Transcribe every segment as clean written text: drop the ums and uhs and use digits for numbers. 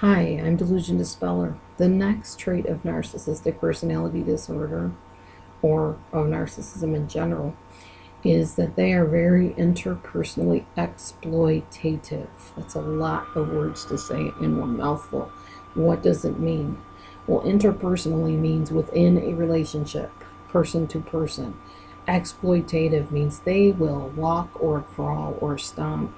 Hi, I'm DelusionDispeller. The next trait of narcissistic personality disorder, or of narcissism in general, is that they are very interpersonally exploitative. That's a lot of words to say in one mouthful. What does it mean? Well, interpersonally means within a relationship, person to person. Exploitative means they will walk or crawl or stomp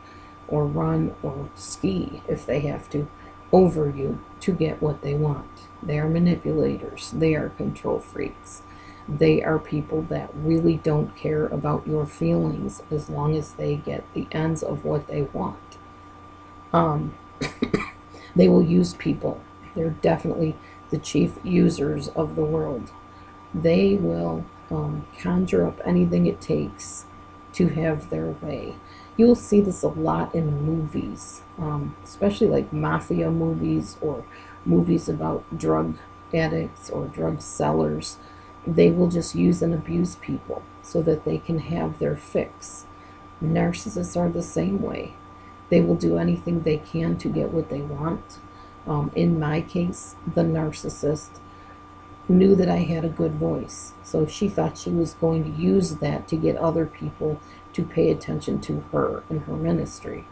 or run or ski if they have to over you to get what they want. They are manipulators. They are control freaks. They are people that really don't care about your feelings as long as they get the ends of what they want. They will use people. They're definitely the chief users of the world. They will conjure up anything it takes to have their way. You'll see this a lot in movies, especially like mafia movies or movies about drug addicts or drug sellers. They will just use and abuse people so that they can have their fix. Narcissists are the same way. They will do anything they can to get what they want. In my case, the narcissist knew that I had a good voice, so she thought she was going to use that to get other people to pay attention to her and her ministry.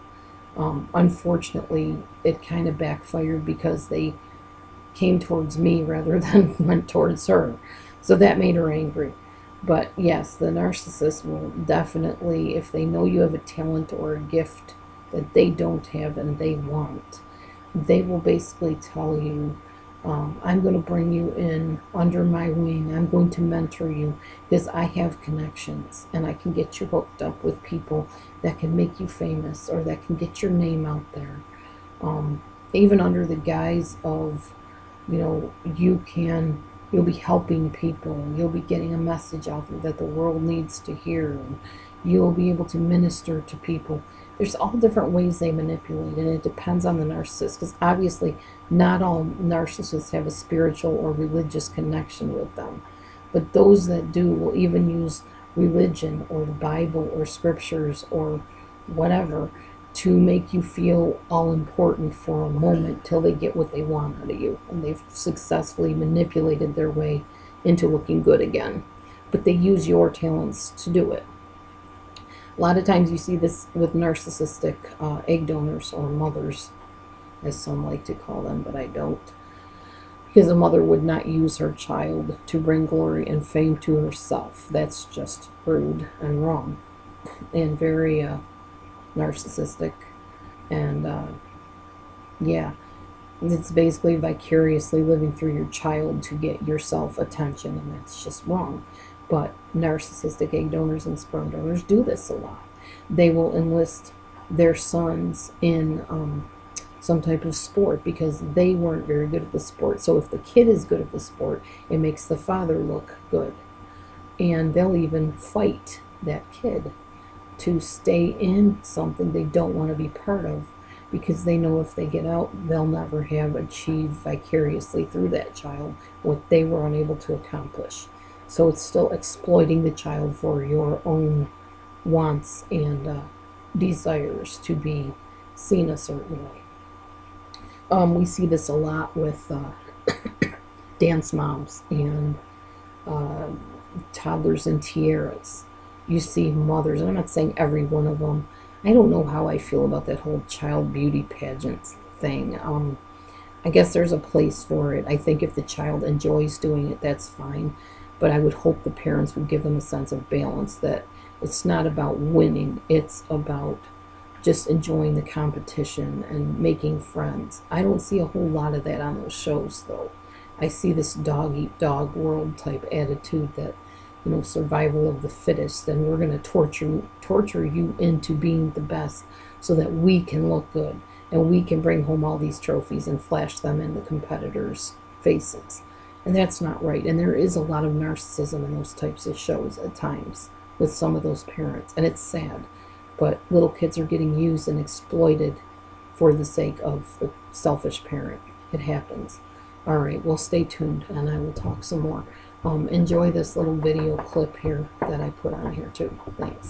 Unfortunately, it kind of backfired because they came towards me rather than went towards her, so that made her angry. But yes, the narcissist will definitely, if they know you have a talent or a gift that they don't have and they want, they will basically tell you, I'm going to bring you in under my wing. I'm going to mentor you because I have connections and I can get you hooked up with people that can make you famous or that can get your name out there. Even under the guise of, you'll be helping people. You'll be getting a message out there that the world needs to hear. And you'll be able to minister to people. There's all different ways they manipulate, and it depends on the narcissist, because obviously not all narcissists have a spiritual or religious connection with them. But those that do will even use religion or the Bible or scriptures or whatever to make you feel all important for a moment till they get what they want out of you, and they've successfully manipulated their way into looking good again. But they use your talents to do it. A lot of times you see this with narcissistic egg donors or mothers, as some like to call them, but I don't. Because a mother would not use her child to bring glory and fame to herself. That's just rude and wrong and very narcissistic. And yeah, it's basically vicariously living through your child to get yourself attention, and that's just wrong. But narcissistic egg donors and sperm donors do this a lot. They will enlist their sons in some type of sport because they weren't very good at the sport. So if the kid is good at the sport, it makes the father look good. And they'll even fight that kid to stay in something they don't want to be part of, because they know if they get out, they'll never have achieved vicariously through that child what they were unable to accomplish. So it's still exploiting the child for your own wants and desires to be seen a certain way. We see this a lot with dance moms and toddlers and tiaras. You see mothers, and I'm not saying every one of them. I don't know how I feel about that whole child beauty pageant thing. I guess there's a place for it. I think if the child enjoys doing it, that's fine. But I would hope the parents would give them a sense of balance, that it's not about winning, it's about just enjoying the competition and making friends. I don't see a whole lot of that on those shows, though. I see this dog-eat-dog world type attitude that, survival of the fittest, and we're going to torture you into being the best so that we can look good and we can bring home all these trophies and flash them in the competitors' faces. And that's not right. And there is a lot of narcissism in those types of shows at times with some of those parents. And it's sad. But little kids are getting used and exploited for the sake of the selfish parent. It happens. All right, well, stay tuned and I will talk some more. Enjoy this little video clip here that I put on here too. Thanks.